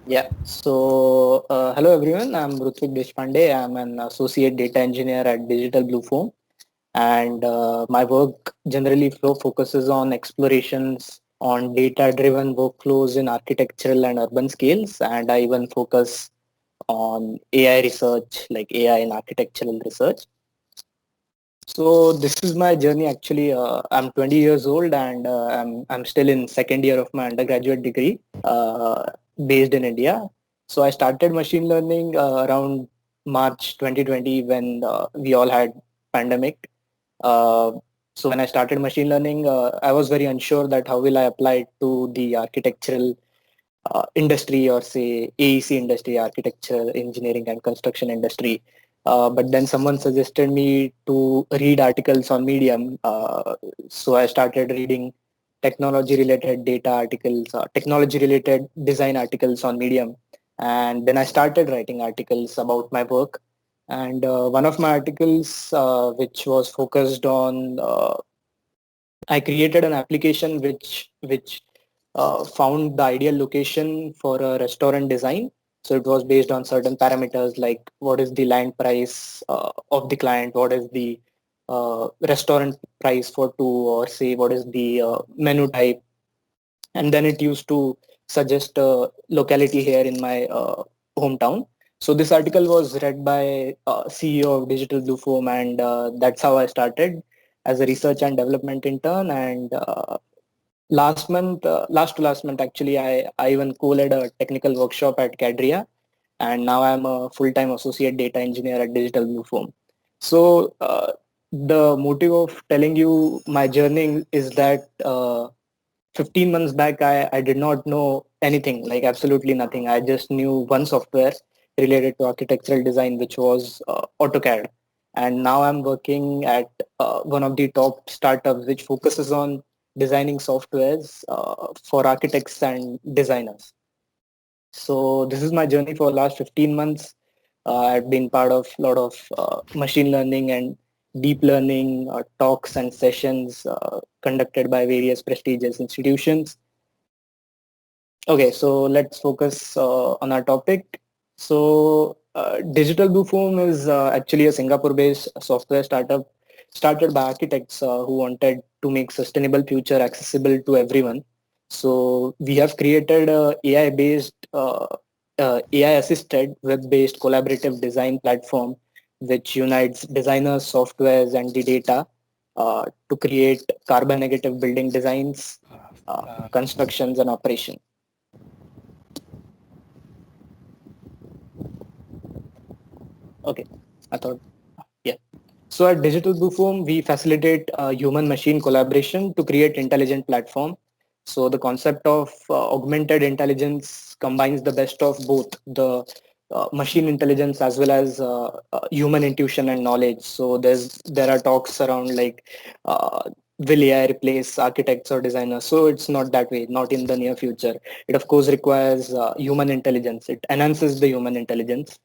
Yeah. Hello everyone. I'm Rutvik Despande. I'm an associate data engineer at Digital Blue Foam, and my work generally focuses on explorations on data-driven workflows in architectural and urban scales, and I even focus on AI research, like AI in architectural research. So this is my journey. Actually, I'm 20 years old, and I'm still in second year of my undergraduate degree, based in India. So I started machine learning around March 2020 when we all had pandemic. Uh, so when I started machine learning, I was very unsure that how will I apply it to the architectural industry, or say AEC industry, architecture, engineering and construction industry. But then someone suggested me to read articles on Medium. So I started reading technology related data articles, technology related design articles on Medium. And then I started writing articles about my work. And one of my articles, which was focused on, I created an application which found the ideal location for a restaurant design. So it was based on certain parameters like what is the land price of the client, what is the restaurant price for two, or say what is the menu type, and then it used to suggest a locality here in my hometown. So this article was read by CEO of Digital Blue Foam, and that's how I started as a research and development intern. And last month actually, I even co-led a technical workshop at Cadria, and now I'm a full-time associate data engineer at Digital Blue Foam. So the motive of telling you my journey is that 15 months back, I did not know anything, like absolutely nothing. I just knew one software related to architectural design, which was AutoCAD. And now I'm working at one of the top startups which focuses on designing softwares for architects and designers. So this is my journey for last 15 months. I've been part of a lot of machine learning and deep learning talks and sessions conducted by various prestigious institutions. Okay, so let's focus on our topic. So Digital Blue Foam is actually a Singapore-based software startup started by architects who wanted to make sustainable future accessible to everyone. So we have created a AI-based, AI-assisted, web-based collaborative design platform which unites designers, softwares, and the data to create carbon negative building designs, constructions, and operations. Okay, I thought, yeah. So at Digital Blue Foam, we facilitate human-machine collaboration to create intelligent platform. So the concept of augmented intelligence combines the best of both the machine intelligence as well as human intuition and knowledge. So there are talks around like will AI replace architects or designers? So it's not that way, not in the near future. It of course requires human intelligence. It enhances the human intelligence.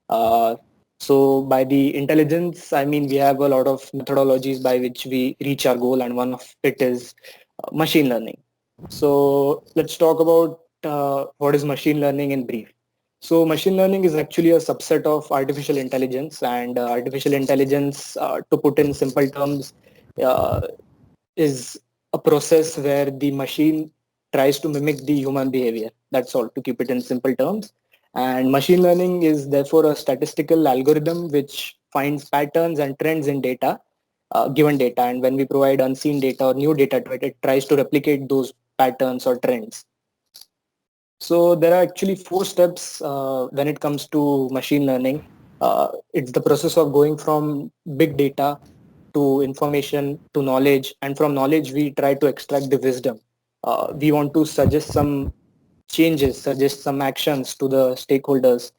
Uh, so by the intelligence, I mean we have a lot of methodologies by which we reach our goal, and one of it is machine learning. So let's talk about what is machine learning in brief. So machine learning is actually a subset of artificial intelligence, and artificial intelligence, to put in simple terms, uh, is a process where the machine tries to mimic the human behavior. That's all, to keep it in simple terms. And machine learning is therefore a statistical algorithm which finds patterns and trends in data, given data. And when we provide unseen data or new data to it, it tries to replicate those patterns or trends. So there are actually four steps when it comes to machine learning. It's the process of going from big data to information to knowledge, and from knowledge we try to extract the wisdom. We want to suggest some changes, suggest some actions to the stakeholders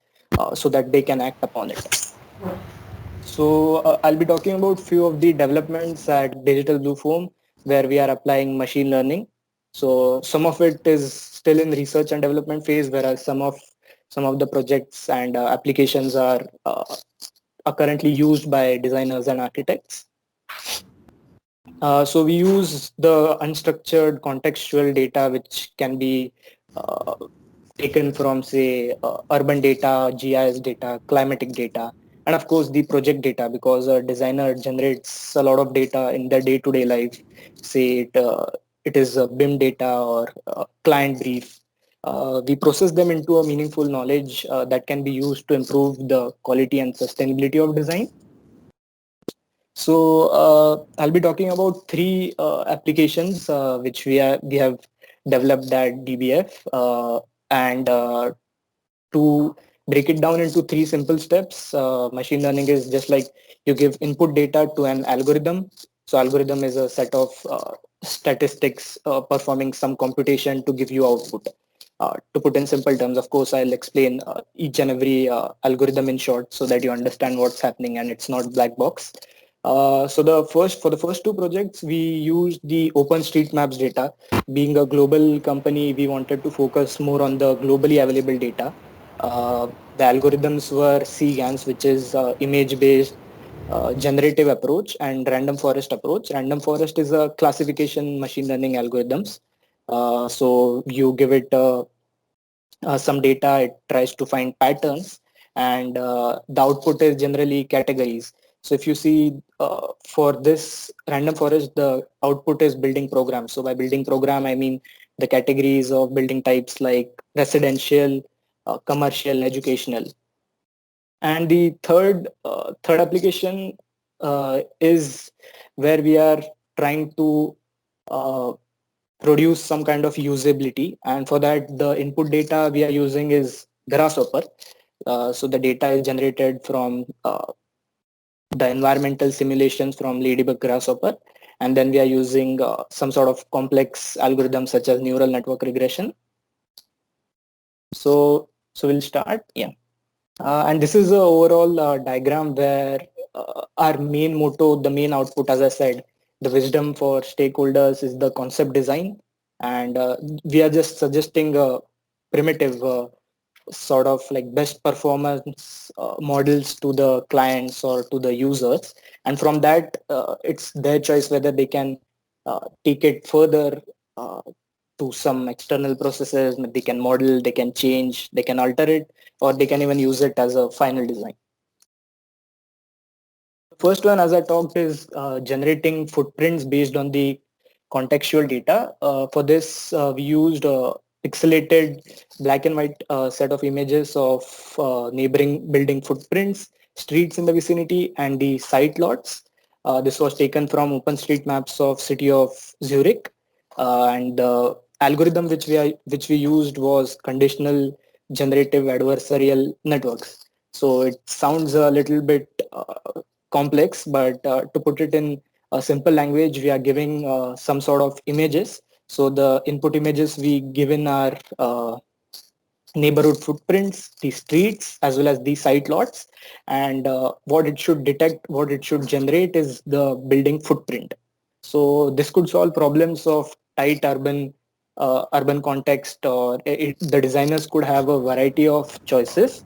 so that they can act upon it. So I'll be talking about few of the developments at Digital Blue Foam where we are applying machine learning. So some of it is still in research and development phase, whereas some of the projects and applications are currently used by designers and architects. So we use the unstructured contextual data, which can be uh, taken from, say, urban data, GIS data, climatic data, and of course the project data, because a designer generates a lot of data in their day-to-day life. Say it is a BIM data or client brief. We process them into a meaningful knowledge that can be used to improve the quality and sustainability of design. So I'll be talking about three applications which we have developed at DBF, and to break it down into three simple steps. Machine learning is just like you give input data to an algorithm. So algorithm is a set of statistics performing some computation to give you output. To put in simple terms, of course, I'll explain each and every algorithm in short so that you understand what's happening and it's not black box. So for the first two projects, we used the OpenStreetMaps data. Being a global company, we wanted to focus more on the globally available data. The algorithms were CGANs, which is image-based generative approach, and random forest approach. Random forest is a classification machine learning algorithms. So you give it some data, it tries to find patterns, and the output is generally categories. So if you see for this random forest, the output is building program. So by building program, I mean the categories of building types like residential, commercial, educational. And the third application is where we are trying to uh, produce some kind of usability, and for that the input data we are using is grasshopper. So the data is generated from the environmental simulations from ladybug grasshopper, and then we are using some sort of complex algorithms such as neural network regression. So we'll start. Yeah. And this is the overall diagram where our main motto, the main output, as I said, the wisdom for stakeholders is the concept design. And we are just suggesting a primitive sort of like best performance models to the clients or to the users. And from that, it's their choice whether they can take it further uh, to some external processes. They can model, they can change, they can alter it, or they can even use it as a final design. The first one, as I talked, is generating footprints based on the contextual data. For this, we used a pixelated black and white set of images of neighboring building footprints, streets in the vicinity, and the site lots. This was taken from OpenStreetMaps of city of Zurich, and the algorithm which we used was conditional generative adversarial networks. So it sounds a little bit complex, but to put it in a simple language, we are giving some sort of images. So the input images we given are neighborhood footprints, the streets, as well as the site lots. And what it should detect, what it should generate is the building footprint. So this could solve problems of tight urban context, or the designers could have a variety of choices,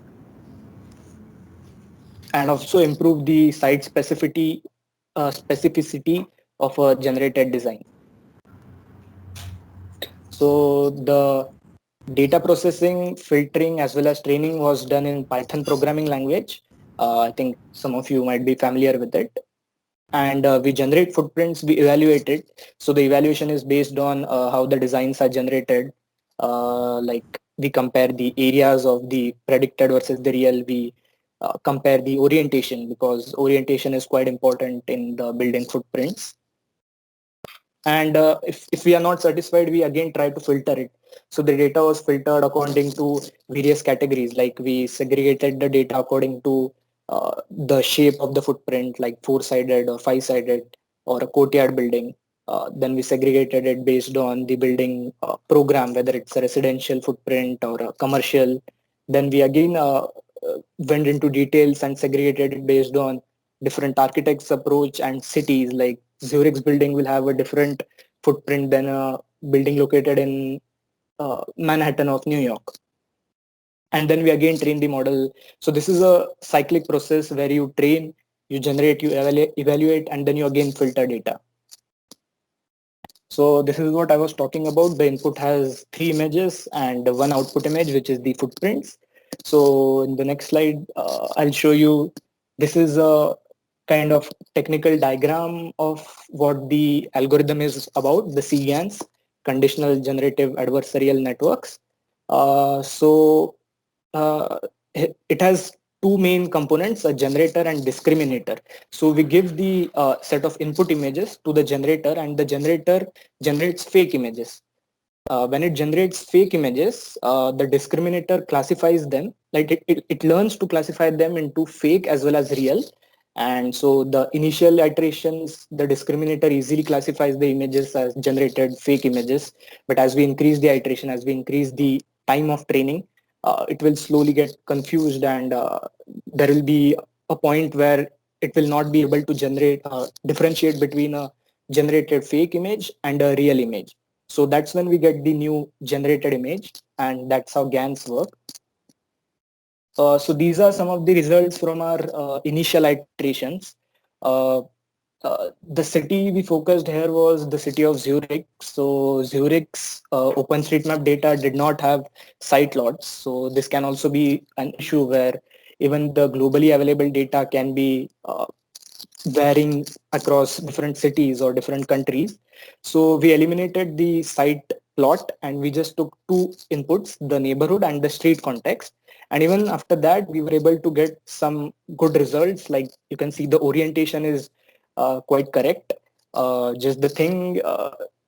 and also improve the site specificity of a generated design. So the data processing, filtering, as well as training was done in Python programming language. I think some of you might be familiar with it. And we generate footprints, we evaluate it. So the evaluation is based on how the designs are generated. Like we compare the areas of the predicted versus the real. We compare the orientation, because orientation is quite important in the building footprints. And if we are not satisfied, we again try to filter it. So the data was filtered according to various categories. Like we segregated the data according to the shape of the footprint, like four-sided or five-sided, or a courtyard building. Then we segregated it based on the building program, whether it's a residential footprint or a commercial. Then we again went into details and segregated it based on different architects' approach and cities. Like Zurich's building will have a different footprint than a building located in Manhattan of New York. And then we again train the model. So this is a cyclic process where you train, you generate, you evaluate, and then you again filter data. So this is what I was talking about. The input has three images and one output image, which is the footprints. So in the next slide, I'll show you. This is a kind of technical diagram of what the algorithm is about, the CGANs, conditional generative adversarial networks. So it has two main components, a generator and discriminator. So we give the set of input images to the generator, and the generator generates fake images. When it generates fake images, the discriminator classifies them, like it learns to classify them into fake as well as real. And so the initial iterations, the discriminator easily classifies the images as generated fake images. But as we increase the iteration, as we increase the time of training, it will slowly get confused, and there will be a point where it will not be able to differentiate between a generated fake image and a real image. So that's when we get the new generated image, and that's how GANs work. So these are some of the results from our initial iterations. Uh, the city we focused here was the city of Zurich. So Zurich's OpenStreetMap data did not have site lots. So this can also be an issue where even the globally available data can be varying across different cities or different countries. So we eliminated the site plot and we just took two inputs, the neighborhood and the street context. And even after that, we were able to get some good results. Like you can see, the orientation is quite correct. Just the thing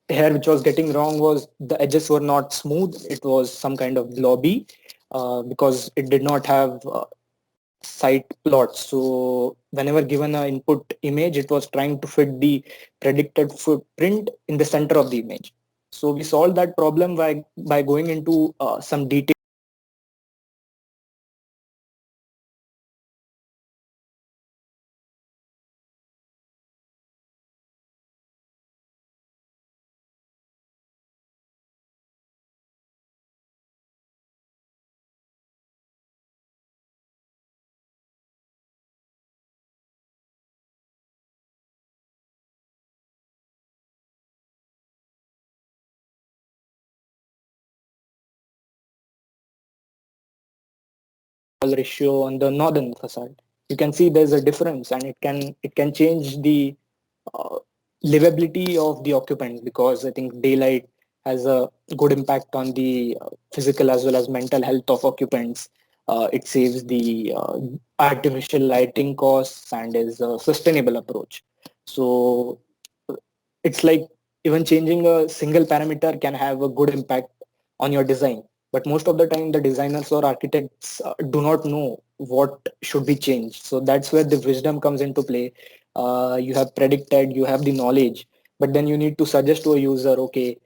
here which was getting wrong was the edges were not smooth. It was some kind of blobby because it did not have site plots. So whenever given an input image, it was trying to fit the predicted footprint in the center of the image. So we solved that problem by going into some detail. Ratio on the northern facade. You can see there's a difference, and it can change the uh, livability of the occupants, because I think daylight has a good impact on the physical as well as mental health of occupants. It saves the artificial lighting costs and is a sustainable approach. So it's like even changing a single parameter can have a good impact on your design. But most of the time, the designers or architects do not know what should be changed. So that's where the wisdom comes into play. You have predicted, you have the knowledge, but then you need to suggest to a user, okay,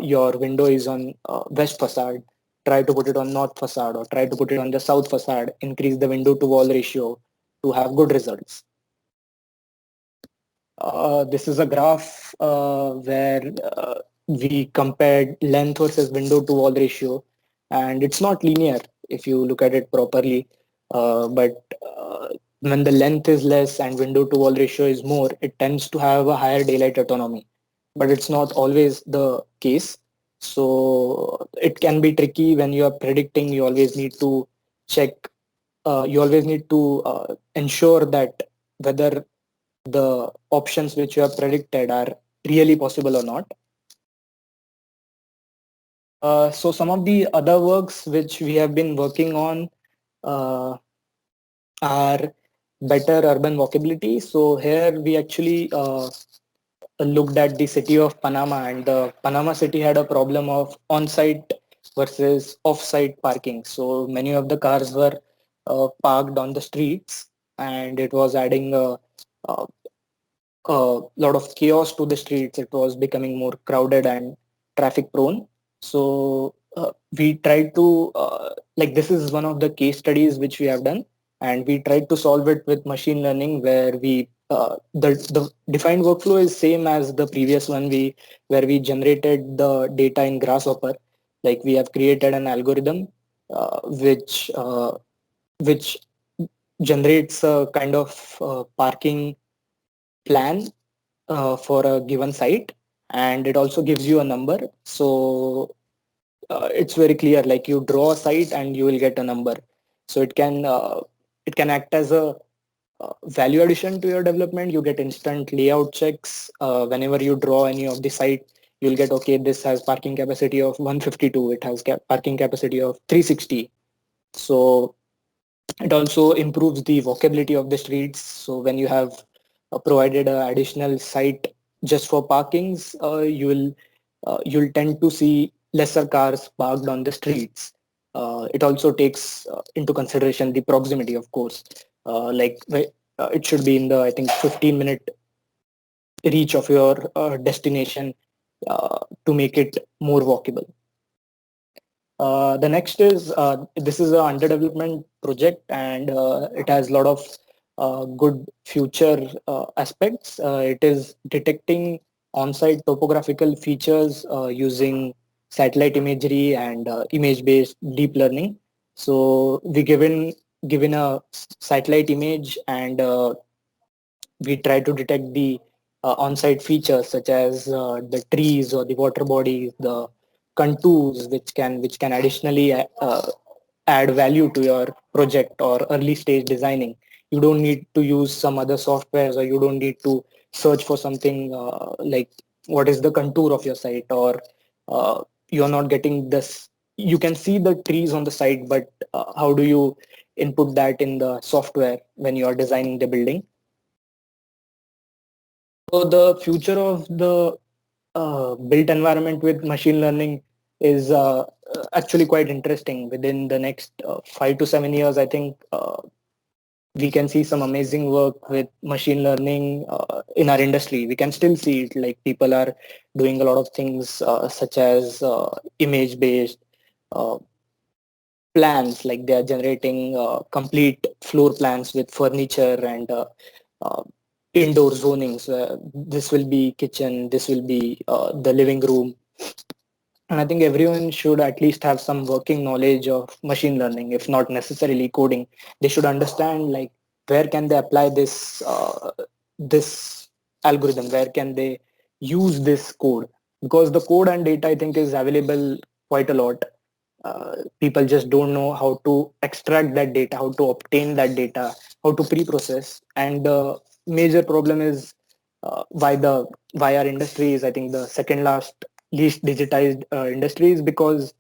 your window is on west facade, try to put it on north facade, or try to put it on the south facade, increase the window to wall ratio to have good results. This is a graph where we compared length versus window to wall ratio, and it's not linear if you look at it properly. But when the length is less and window to wall ratio is more, it tends to have a higher daylight autonomy. But it's not always the case. So it can be tricky when you are predicting. You always need to check. You always need to ensure that whether the options which you have predicted are really possible or not. So some of the other works which we have been working on uh, are better urban walkability. So here we actually looked at the city of Panama, and the Panama city had a problem of on-site versus off-site parking. So many of the cars were parked on the streets, and it was adding a a lot of chaos to the streets. It was becoming more crowded and traffic prone. So we tried to like this is one of the case studies which we have done, and we tried to solve it with machine learning, where the defined workflow is same as the previous one, we where we generated the data in Grasshopper. Like we have created an algorithm which generates a kind of parking plan for a given site, and it also gives you a number. So it's very clear, like you draw a site and you will get a number. So it can act as a value addition to your development. You get instant layout checks whenever you draw any of the site. You'll get, okay, this has parking capacity of 152, it has parking capacity of 360. So it also improves the walkability of the streets. So when you have provided an additional site just for parkings, you'll tend to see lesser cars parked on the streets. It also takes into consideration the proximity, of course. It should be in the, I think, 15-minute reach of your destination to make it more walkable. The next is this is a under development project, and it has a lot of good future aspects. It is detecting on-site topographical features using satellite imagery and image-based deep learning. So we given a satellite image, and we try to detect the on-site features such as the trees or the water bodies, the contours, which can additionally add value to your project or early stage designing. You don't need to use some other softwares, or you don't need to search for something like what is the contour of your site, or you're not getting this. You can see the trees on the site, but how do you input that in the software when you are designing the building? So the future of the built environment with machine learning is actually quite interesting. Within the next 5 to 7 years, I think we can see some amazing work with machine learning in our industry. We can still see it, like people are doing a lot of things such as image-based uh, plans, like they are generating complete floor plans with furniture and uh, indoor zonings. This will be kitchen, this will be the living room. And I think everyone should at least have some working knowledge of machine learning, if not necessarily coding. They should understand, like, where can they apply this algorithm, where can they use this code, because the code and data, I think, is available quite a lot. People just don't know how to extract that data, how to obtain that data, how to pre-process. And the major problem is why our industry is, I think, the second least digitized industry, is because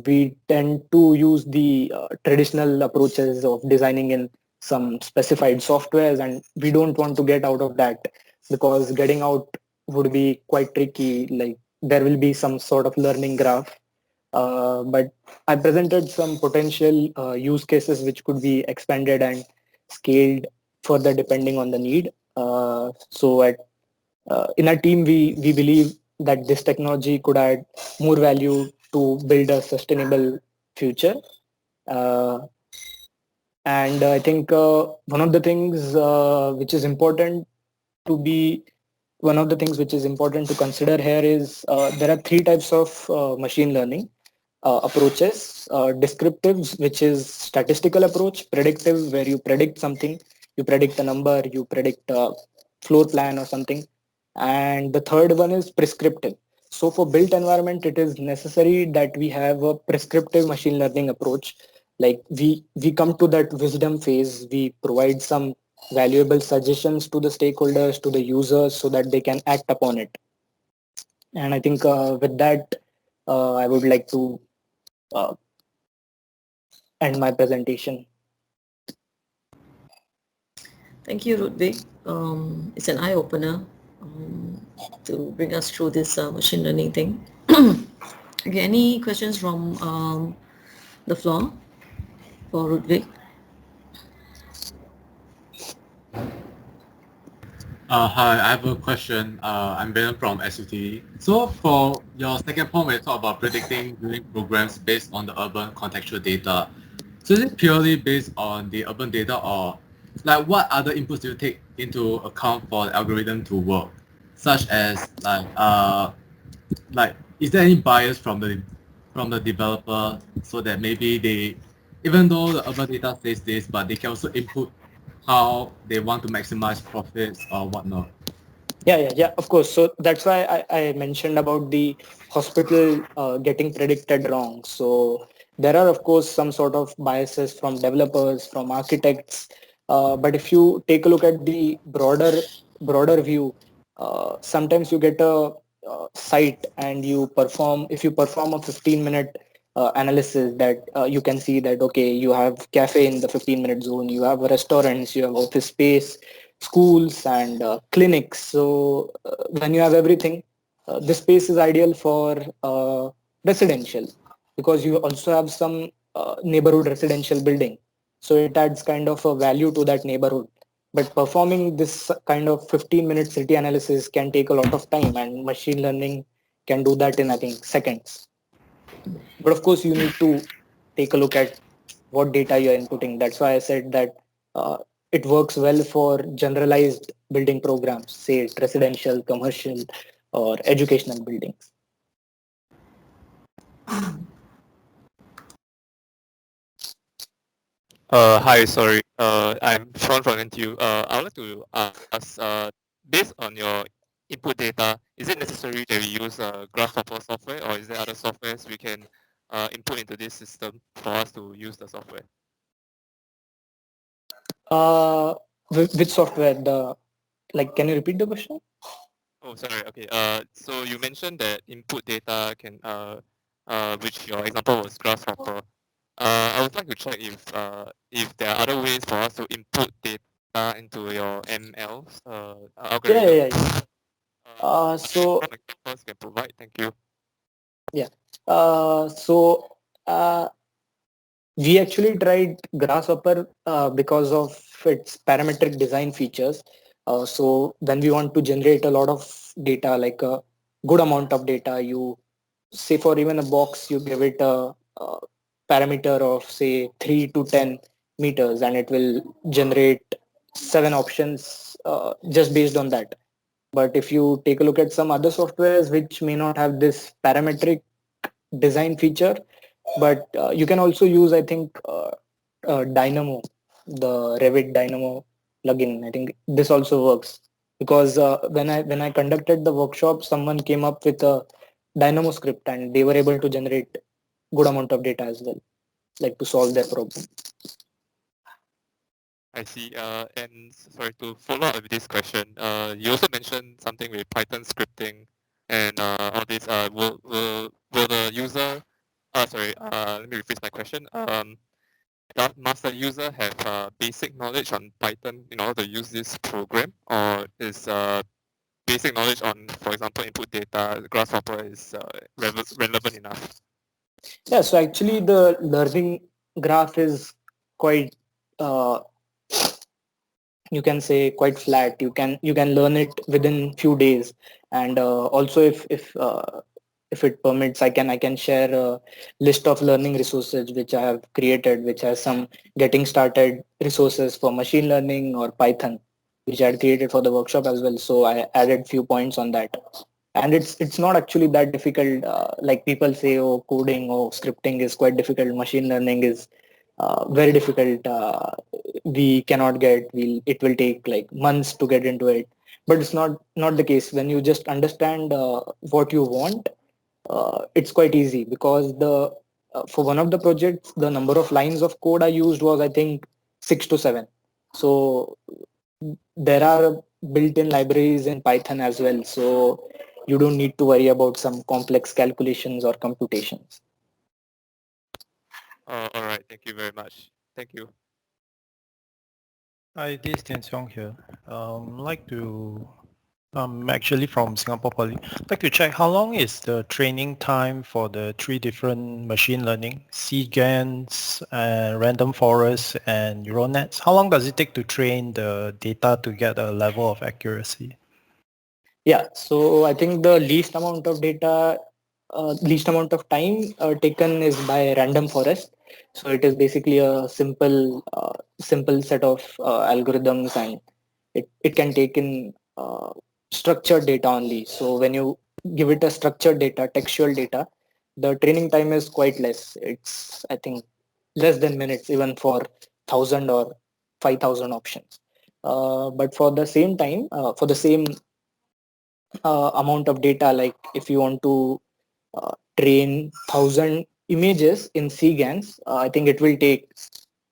we tend to use the traditional approaches of designing in some specified softwares, and we don't want to get out of that, because getting out would be quite tricky. Like, there will be some sort of learning graph. But I presented some potential use cases which could be expanded and scaled further depending on the need. In our team, we believe that this technology could add more value to build a sustainable future. Uh, and I think one of the things which is important to be one of the things which is important to consider here is there are three types of machine learning approaches: descriptives, which is statistical approach; predictive, where you predict something, you predict a number, you predict a floor plan or something; and the third one is prescriptive. So for built environment, it is necessary that we have a prescriptive machine learning approach. Like, we come to that wisdom phase, we provide some valuable suggestions to the stakeholders, to the users, so that they can act upon it. And I think with that, I would like to uh, end my presentation. Thank you, Rutvik. It's an eye-opener to bring us through this machine learning thing. Okay, any questions from the floor for Rutvik? Hi, I have a question. I'm Ben from SUT. So for your second point, where you talk about predicting building programs based on the urban contextual data, so is it purely based on the urban data, or like what other inputs do you take into account for the algorithm to work, such as like is there any bias from the developer, so that maybe they, even though the urban data says this, but they can also input how they want to maximize profits or whatnot? Yeah. Of course. So that's why I mentioned about the hospital getting predicted wrong. So there are, of course, some sort of biases from developers, from architects. But if you take a look at the broader view, sometimes you get a site and if you perform a 15-minute analysis, that you can see that, okay, you have cafe in the 15-minute zone, you have restaurants, you have office space, schools, and clinics. So when you have everything, this space is ideal for residential, because you also have some neighborhood residential building. So it adds kind of a value to that neighborhood. But performing this kind of 15-minute city analysis can take a lot of time, and machine learning can do that in, I think, seconds. But of course, you need to take a look at what data you're inputting. That's why I said that it works well for generalized building programs, say it residential, commercial, or educational buildings. Hi, sorry. I'm Sean from NTU. I would like to ask, based on your input data, is it necessary that we use Grasshopper software, or is there other softwares we can input into this system for us to use the software? Uh, which software? Can you repeat the question? Oh, sorry. Okay. So you mentioned that input data can, which your example was Grasshopper. I would like to check if there are other ways for us to input data into your MLs Yeah, algorithm. yeah, yeah. Are there So some examples you can provide? Thank you. yeah. So we actually tried Grasshopper because of its parametric design features. So when we want to generate a lot of data, like a good amount of data, you say for even a box, you give it a parameter of say 3 to 10 meters, and it will generate 7 options just based on that. But if you take a look at some other softwares which may not have this parametric design feature, but you can also use, I think, Dynamo, the Revit Dynamo plugin. I think this also works, because when I conducted the workshop, someone came up with a Dynamo script and they were able to generate good amount of data as well, like to solve their problem. I see. And sorry to follow up with this question. You also mentioned something with Python scripting and all this. Will the user? Sorry. Let me rephrase my question. Must the user have basic knowledge on Python in order to use this program, or is basic knowledge on, for example, input data, Grasshopper is relevant enough? Yeah, so actually the learning graph is quite uh, you can say quite flat. You can learn it within few days. And also, if it permits, I can share a list of learning resources which I have created, which has some getting started resources for machine learning or Python, which I had created for the workshop as well. So I added few points on that. And it's not actually that difficult. Like people say, oh, coding or scripting is quite difficult, machine learning is very difficult. We cannot get, it will take like months to get into it. But it's not the case. When you just understand what you want, it's quite easy, because the for one of the projects, the number of lines of code I used was, I think, 6 to 7. So there are built-in libraries in Python as well, so you don't need to worry about some complex calculations or computations. All right. Thank you very much. Thank you. Hi, this is Tian Xiong here. Like to, actually from Singapore Poly. Like to check how long is the training time for the 3 different machine learning, CGANs, random forests, and neural nets? How long does it take to train the data to get a level of accuracy? Yeah, so I think the least amount of time taken is by random forest. So it is basically a simple set of algorithms, and it can take in structured data only. So when you give it a structured data, textual data, the training time is quite less. It's, I think, less than minutes, even for 1,000 or 5,000 options. But for the same time, for the same amount of data. Like if you want to train 1,000 images in CGANs, I think it will take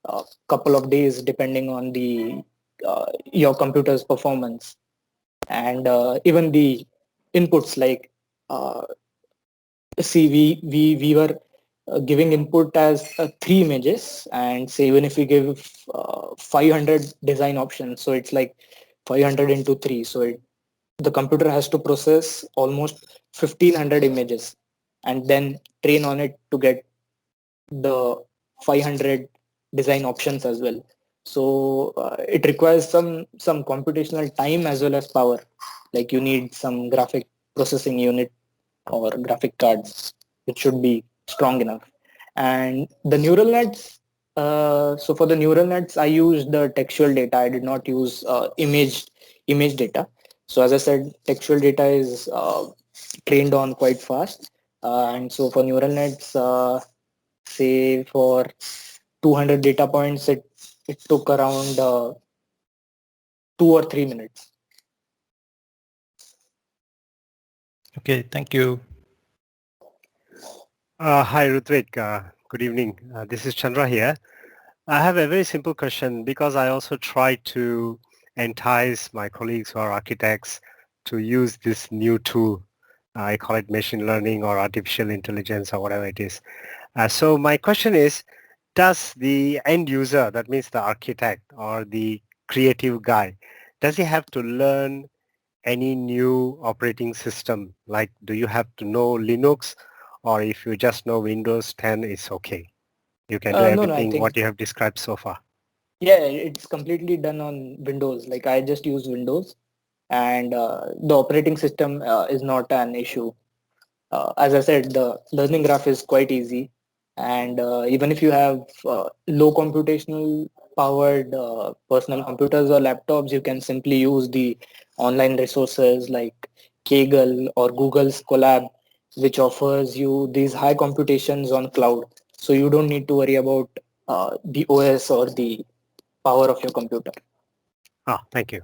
a couple of days depending on the your computer's performance, and even the inputs. Like see, we were giving input as 3 images, and say even if we give 500 design options, so it's like 500 into 3, so the computer has to process almost 1,500 images and then train on it to get the 500 design options as well. So it requires some computational time as well as power. Like you need some graphic processing unit or graphic cards, which should be strong enough. And the neural nets, so for the neural nets, I used the textual data. I did not use image data. So as I said, textual data is trained on quite fast. And so for neural nets, say for 200 data points, it took around 2 or 3 minutes. Okay, thank you. Hi, Rutvik. Good evening. This is Chandra here. I have a very simple question because I also try to entice my colleagues who are architects to use this new tool. I call it machine learning or artificial intelligence or whatever it is. So my question is, does the end user, that means the architect or the creative guy, does he have to learn any new operating system? Like, do you have to know Linux, or if you just know Windows 10, it's okay? You can do No, I everything think what you have described so far. yeah, it's completely done on Windows. Like I just use Windows, and the operating system is not an issue. As I said, the learning graph is quite easy, and even if you have low computational powered personal computers or laptops, you can simply use the online resources like Kaggle or Google's Colab, which offers you these high computations on cloud. So you don't need to worry about the OS or the power of your computer. Thank you.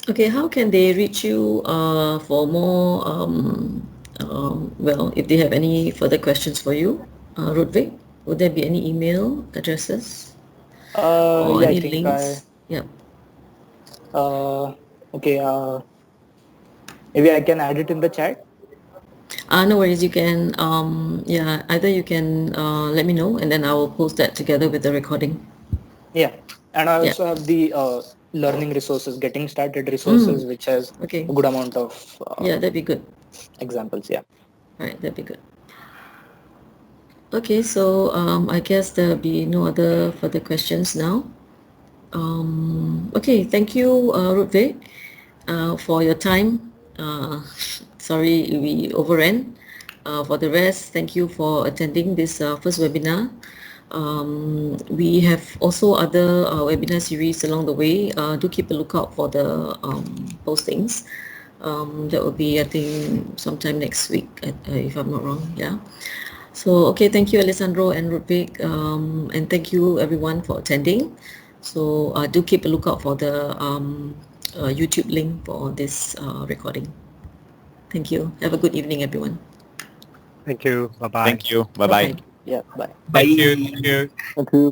Okay, how can they reach you for more, well, if they have any further questions for you, Rutvik? Would there be any email addresses or Yeah, I any think links? Yeah. okay. Maybe I can add it in the chat. No worries. You can, yeah, either you can let me know and then I will post that together with the recording. Yeah, and I Yeah. also have the learning resources, getting started resources, which has Okay. a good amount of Yeah, that'd be good. examples. Yeah. All right, that'd be good. Okay, so I guess there'll be no other further questions now. Okay, thank you, Rutvik, for your time. Sorry we overran. For the rest, thank you for attending this first webinar. We have also other webinar series along the way. Do keep a lookout for the postings. That will be, I think, sometime next week, if I'm not wrong. Yeah. So, okay, thank you, Alessandro and Rutvik, and thank you everyone for attending. So, do keep a lookout for the YouTube link for this recording. Thank you. Have a good evening, everyone. Thank you. Bye-bye. Thank you. Bye-bye. Bye. Yeah. Bye. Thank you. Thank you. Thank you.